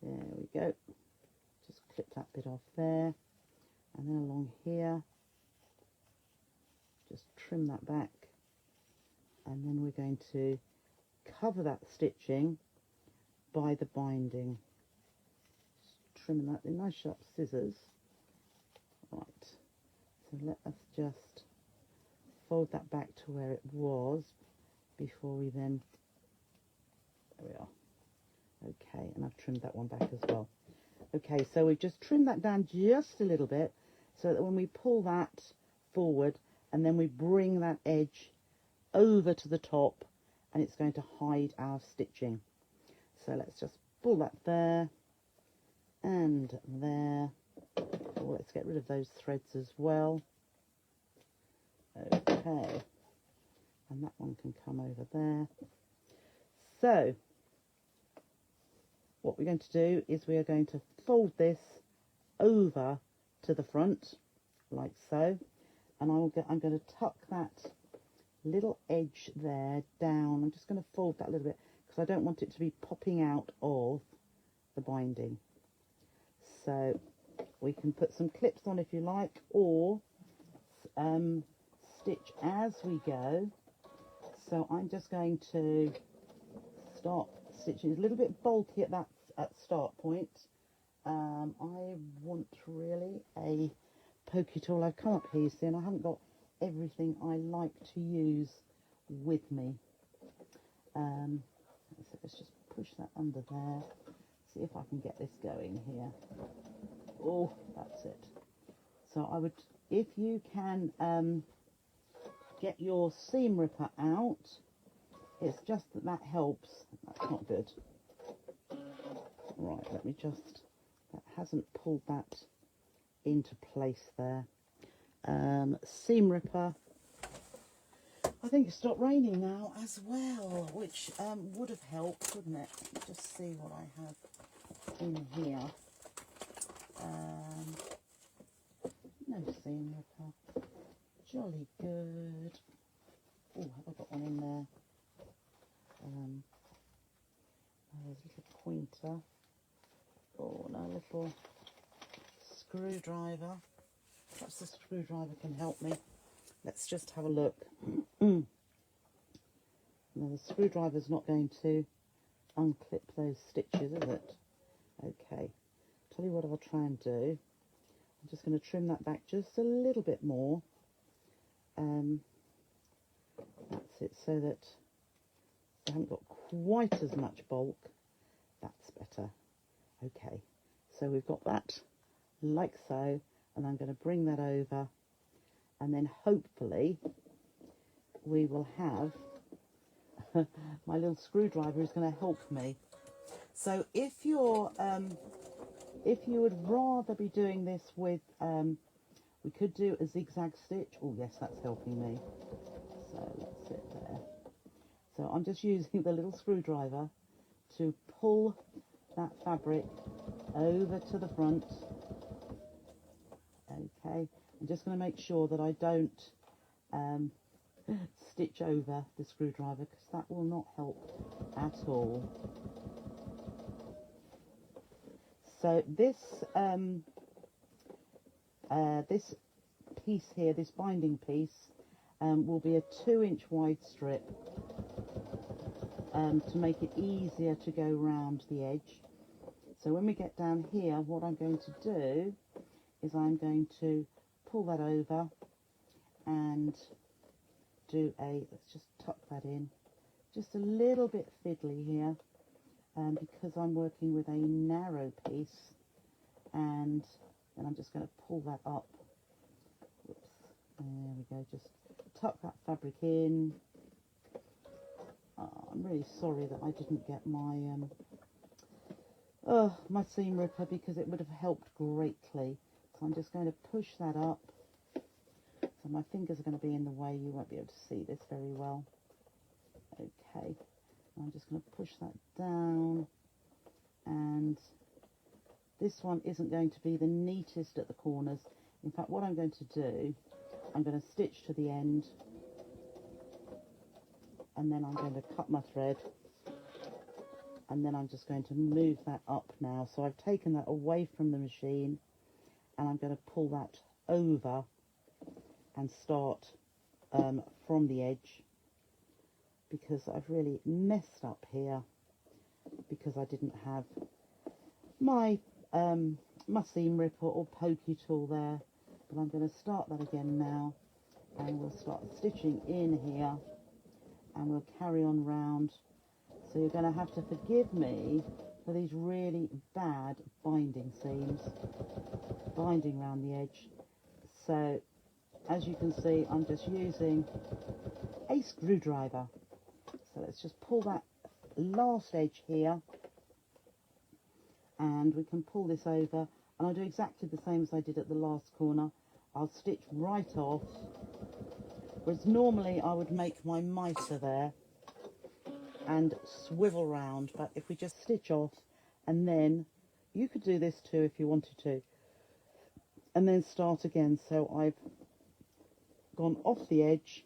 There we go. Just clip that bit off there, and then along here, just trim that back, and then we're going to cover that stitching by the binding. Just trimming that with nice sharp scissors. Right, so let us just fold that back to where it was before we then, there we are. Okay, and I've trimmed that one back as well. Okay, so we've just trimmed that down just a little bit, so that when we pull that forward and then we bring that edge over to the top, and it's going to hide our stitching. So let's just pull that there and there. Oh, let's get rid of those threads as well. Okay, and that one can come over there. So what we're going to do is we are going to fold this over to the front, like so, and I'm going to tuck that little edge there down. I'm just going to fold that a little bit because I don't want it to be popping out of the binding. So we can put some clips on if you like, or stitch as we go. So I'm just going to start stitching. It's a little bit bulky at that start point. I want really a pokey tool. I've come up here, see, and I haven't got everything I like to use with me. So let's just push that under there. See if I can get this going here. Oh, that's it. So I would, if you can get your seam ripper out, it's just that helps. That's not good. Right, let me just, that hasn't pulled that into place there. Seam ripper. I think it stopped raining now as well, which would have helped, wouldn't it? Let me just see what I have in here. No seam ripper. Jolly good. Oh, have I got one in there? There's a little pointer. Oh, no, a little screwdriver. Perhaps the screwdriver can help me. Let's just have a look. Now, the screwdriver's not going to unclip those stitches, is it? Okay. Tell you what I'll try and do. I'm just going to trim that back just a little bit more. That's it, so that I haven't got quite as much bulk. That's better. Okay, so we've got that like so, and I'm going to bring that over, and then hopefully we will have my little screwdriver is going to help me. So if you would rather be doing this with, we could do a zigzag stitch. Oh yes, that's helping me. So let's sit there. So I'm just using the little screwdriver to pull that fabric over to the front. Okay, I'm just going to make sure that I don't stitch over the screwdriver, because that will not help at all. So this this piece here, this binding piece, will be a 2-inch wide strip to make it easier to go round the edge. So when we get down here, what I'm going to do is I'm going to pull that over and do let's just tuck that in, just a little bit fiddly here, because I'm working with a narrow piece, and then I'm just going to pull that up. Whoops, there we go, just tuck that fabric in. I'm really sorry that I didn't get my my seam ripper, because it would have helped greatly. So I'm just going to push that up. So my fingers are going to be in the way, you won't be able to see this very well. Okay, I'm just going to push that down, and this one isn't going to be the neatest at the corners. In fact, what I'm going to do, I'm going to stitch to the end, and then I'm going to cut my thread, and then I'm just going to move that up now. So I've taken that away from the machine, and I'm going to pull that over and start from the edge, because I've really messed up here because I didn't have my my seam ripper or pokey tool there. But I'm going to start that again now, and we'll start stitching in here, and we'll carry on round. So you're going to have to forgive me for these really bad binding seams, binding around the edge. So as you can see, I'm just using a screwdriver. So let's just pull that last edge here, and we can pull this over, and I'll do exactly the same as I did at the last corner. I'll stitch right off, whereas normally I would make my mitre there and swivel round, but if we just stitch off, and then you could do this too if you wanted to, and then start again. So I've gone off the edge,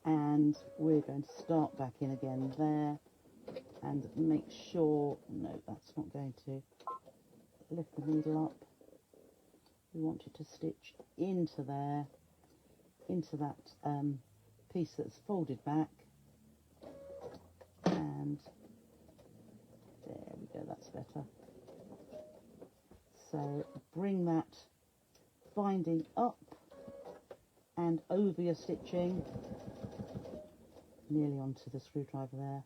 and we're going to start back in again there, and make sure, no, that's not going to lift the needle up. We want you to stitch into there, into that piece that's folded back, and there we go, that's better. So bring that binding up and over your stitching, nearly onto the screwdriver there.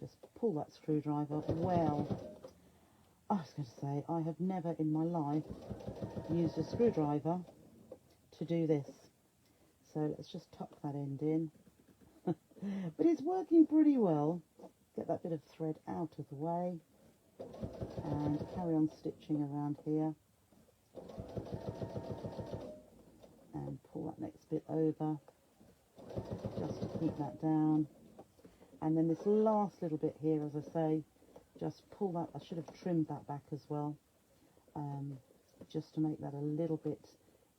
Just pull that screwdriver well. I was going to say, I have never in my life used a screwdriver to do this. So let's just tuck that end in. But it's working pretty well. Get that bit of thread out of the way, and carry on stitching around here, and pull that next bit over just to keep that down. And then this last little bit here, as I say, just pull that. I should have trimmed that back as well, just to make that a little bit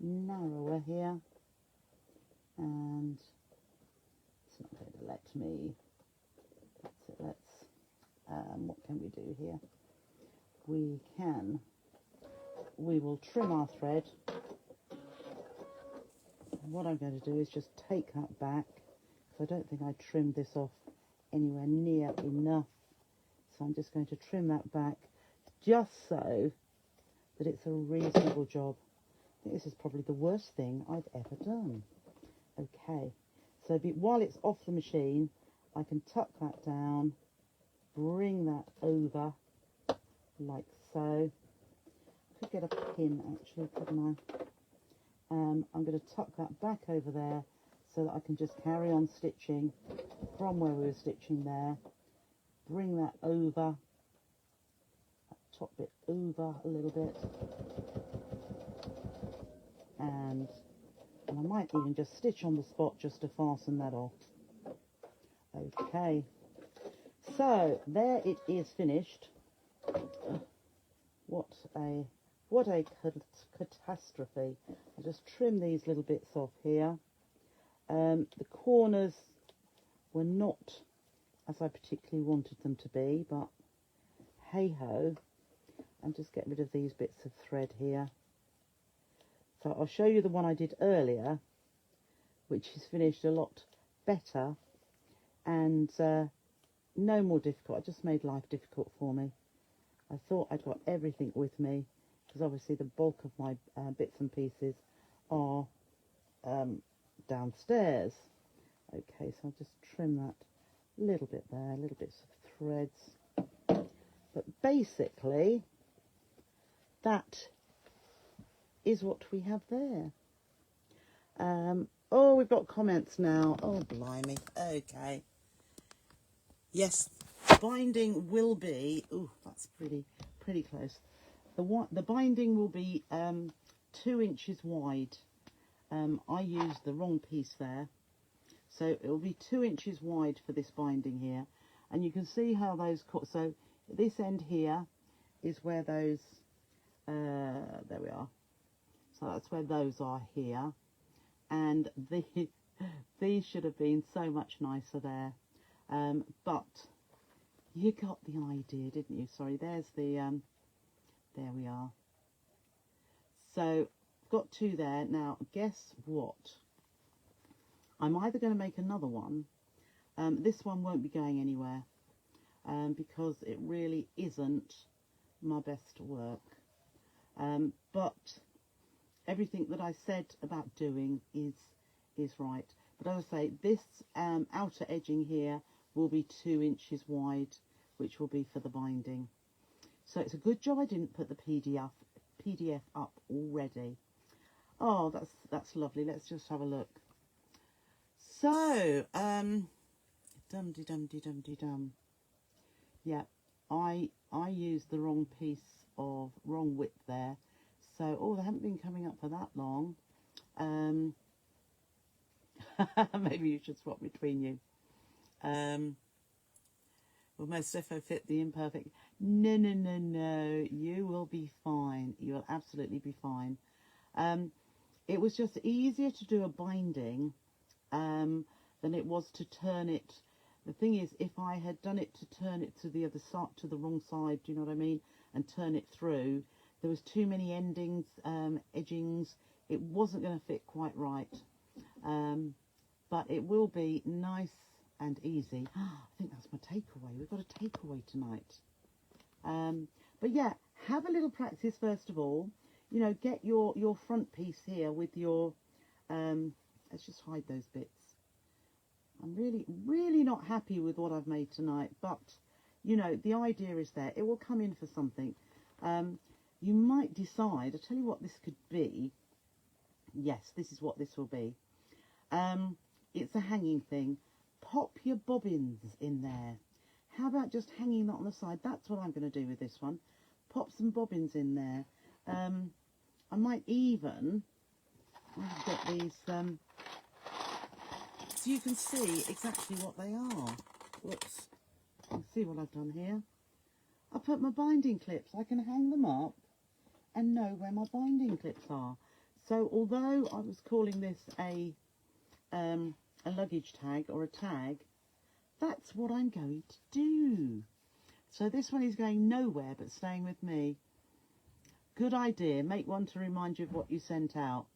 narrower here. And it's not going to let me. That's it. Let's. What can we do here? We will trim our thread. And what I'm going to do is just take that back, because I don't think I trimmed this off anywhere near enough. So I'm just going to trim that back, just so that it's a reasonable job. I think this is probably the worst thing I've ever done. Okay, so while it's off the machine, I can tuck that down, bring that over like so. Could get a pin actually, couldn't I? I'm going to tuck that back over there so that I can just carry on stitching from where we were stitching there. Bring that over, that top bit over a little bit, and I might even just stitch on the spot just to fasten that off. Okay, so there it is finished. What a catastrophe. I'll just trim these little bits off here. The corners were not as I particularly wanted them to be, but hey ho. And just get rid of these bits of thread here. So I'll show you the one I did earlier, which is finished a lot better and no more difficult. I just made life difficult for me. I thought I'd got everything with me, because obviously the bulk of my bits and pieces are downstairs. Okay, so I'll just trim that a little bit there, little bits of threads. But basically, that is what we have there. Oh, we've got comments now. Oh, blimey. Okay. Yes, binding will be... Oh, that's pretty close. The binding will be 2 inches wide. I used the wrong piece there. So it will be 2 inches wide for this binding here. And you can see how those... So this end here is where those... there we are. So that's where those are here. And these should have been so much nicer there. But you got the idea, didn't you? Sorry, there's the... there we are. So, got 2 there. Now, guess what? I'm either going to make another one. This one won't be going anywhere. Because it really isn't my best work. But everything that I said about doing is right. But as I say, this outer edging here will be 2 inches wide, which will be for the binding. So it's a good job I didn't put the PDF up already. Oh, that's lovely. Let's just have a look. So, dum-de-dum-de-dum-de-dum. Yeah, I used the wrong wrong width there. So, oh, they haven't been coming up for that long. Maybe you should swap between you. Will most defo fit the imperfect? No. You will be fine. You will absolutely be fine. It was just easier to do a binding than it was to turn it. The thing is, if I had done it to turn it to the other side, to the wrong side, do you know what I mean? And turn it through, there was too many endings, edgings. It wasn't going to fit quite right. But it will be nice and easy. I think that's my takeaway. We've got a takeaway tonight. But yeah, have a little practice first of all. You know, get your front piece here with your... let's just hide those bits. I'm really not happy with what I've made tonight. But, you know, the idea is there. It will come in for something. You might decide... I'll tell you what this could be. Yes, this is what this will be. It's a hanging thing. Pop your bobbins in there. How about just hanging that on the side? That's what I'm going to do with this one. Pop some bobbins in there. I might even get these, so you can see exactly what they are. Whoops. You can see what I've done here. I put my binding clips. I can hang them up and know where my binding clips are. So although I was calling this a luggage tag or a tag, that's what I'm going to do. So this one is going nowhere but staying with me. Good idea. Make one to remind you of what you sent out.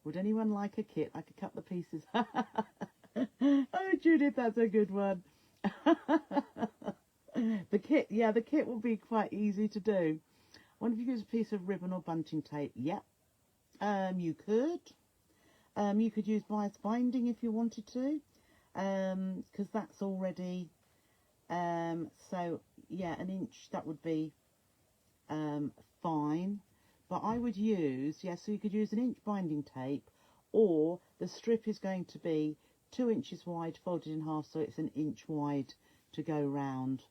Would anyone like a kit? I could cut the pieces. Oh, Judith, that's a good one. The kit, yeah, the kit will be quite easy to do. I wonder if you use a piece of ribbon or bunting tape. Yep. You could. You could use bias binding if you wanted to, because that's already, so yeah, 1 inch, that would be fine. But I would use, yeah, so you could use 1 inch binding tape, or the strip is going to be 2 inches wide, folded in half, so it's 1 inch wide to go round.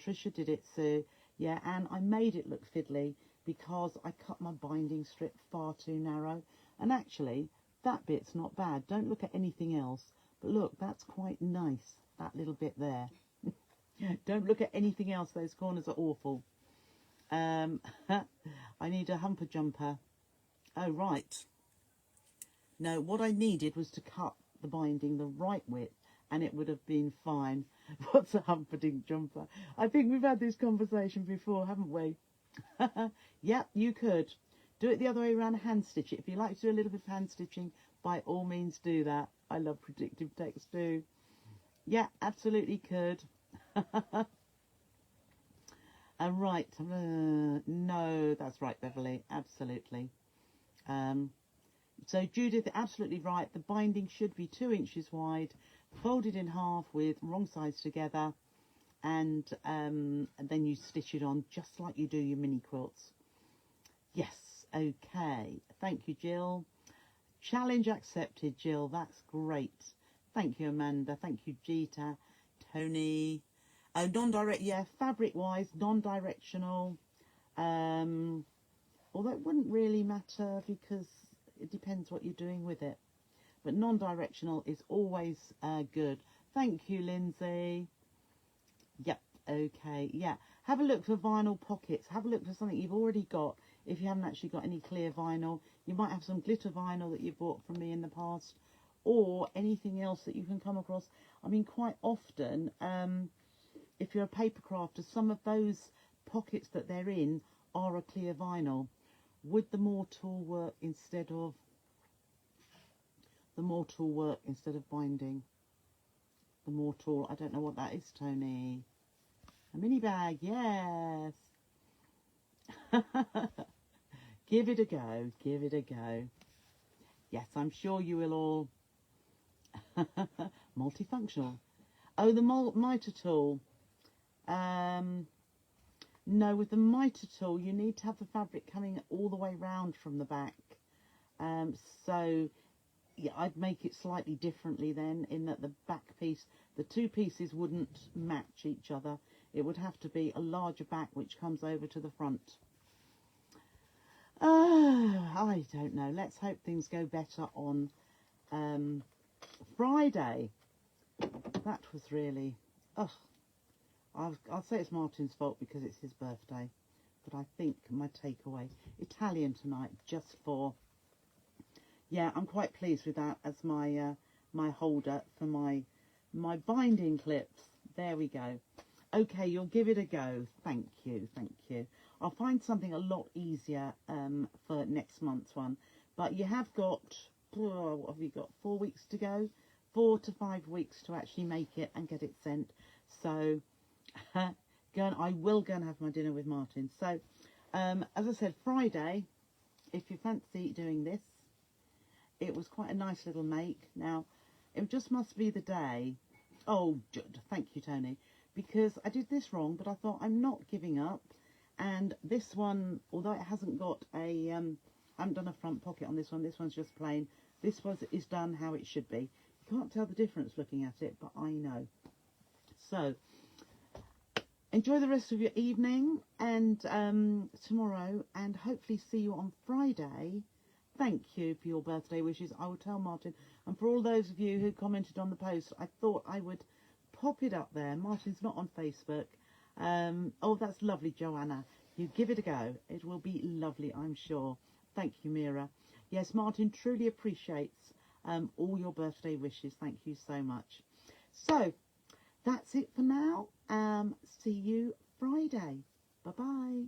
Trisha did it, so yeah, and I made it look fiddly because I cut my binding strip far too narrow. And actually, that bit's not bad. Don't look at anything else. But look, that's quite nice. that little bit there. Don't look at anything else. Those corners are awful. I need a humper jumper. Oh, right. No, what I needed was to cut the binding the right width, and it would have been fine. What's a humperdinck jumper? I think we've had this conversation before, haven't we? Yep, you could. Do it the other way around, hand stitch it. If you like to do a little bit of hand stitching, by all means do that. I love predictive text too. Yeah, absolutely could. Right. No, that's right, Beverly. Absolutely. So Judith, absolutely right. The binding should be 2 inches wide, folded in half with wrong sides together, and then you stitch it on just like you do your mini quilts. Yes, okay. Thank you, Jill. Challenge accepted, Jill. That's great. Thank you, Amanda. Thank you, Gita, Tony. Non-direct, yeah, fabric-wise, non-directional. Although it wouldn't really matter because it depends what you're doing with it. But non-directional is always good. Thank you, Lindsay. Yep, okay, yeah. Have a look for vinyl pockets. Have a look for something you've already got. If you haven't actually got any clear vinyl, you might have some glitter vinyl that you bought from me in the past, or anything else that you can come across. I mean, quite often, if you're a paper crafter, some of those pockets that they're in are a clear vinyl. Would the more tool work instead of binding? The more tool, I don't know what that is, Tony. A mini bag, yes. Give it a go, give it a go. Yes, I'm sure you will all. Multifunctional. Oh, the mitre tool. No, with the mitre tool, you need to have the fabric coming all the way round from the back. So, yeah, I'd make it slightly differently then, in that the back piece, the two pieces wouldn't match each other. It would have to be a larger back which comes over to the front. I don't know. Let's hope things go better on Friday. That was really... I'll say it's Martin's fault because it's his birthday. But I think my takeaway... Italian tonight, just for... Yeah, I'm quite pleased with that as my my holder for my binding clips. There we go. Okay, you'll give it a go. Thank you, thank you. I'll find something a lot easier for next month's one. But you have got, what have you got, 4 weeks to go? 4 to 5 weeks to actually make it and get it sent. So, I will go and have my dinner with Martin. So, as I said, Friday, if you fancy doing this, it was quite a nice little make. Now, it just must be the day. Oh, thank you, Tony. Because I did this wrong, but I thought I'm not giving up. And this one, although it hasn't got a, I haven't done a front pocket on this one's just plain. This one is done how it should be. You can't tell the difference looking at it, but I know. So, enjoy the rest of your evening and tomorrow, and hopefully see you on Friday. Thank you for your birthday wishes. I will tell Martin. And for all those of you who commented on the post, I thought I would pop it up there. Martin's not on Facebook. Oh, that's lovely, Joanna. You give it a go. It will be lovely, I'm sure. Thank you, Mira. Yes, Martin truly appreciates all your birthday wishes. Thank you so much. So, that's it for now. See you Friday. Bye-bye.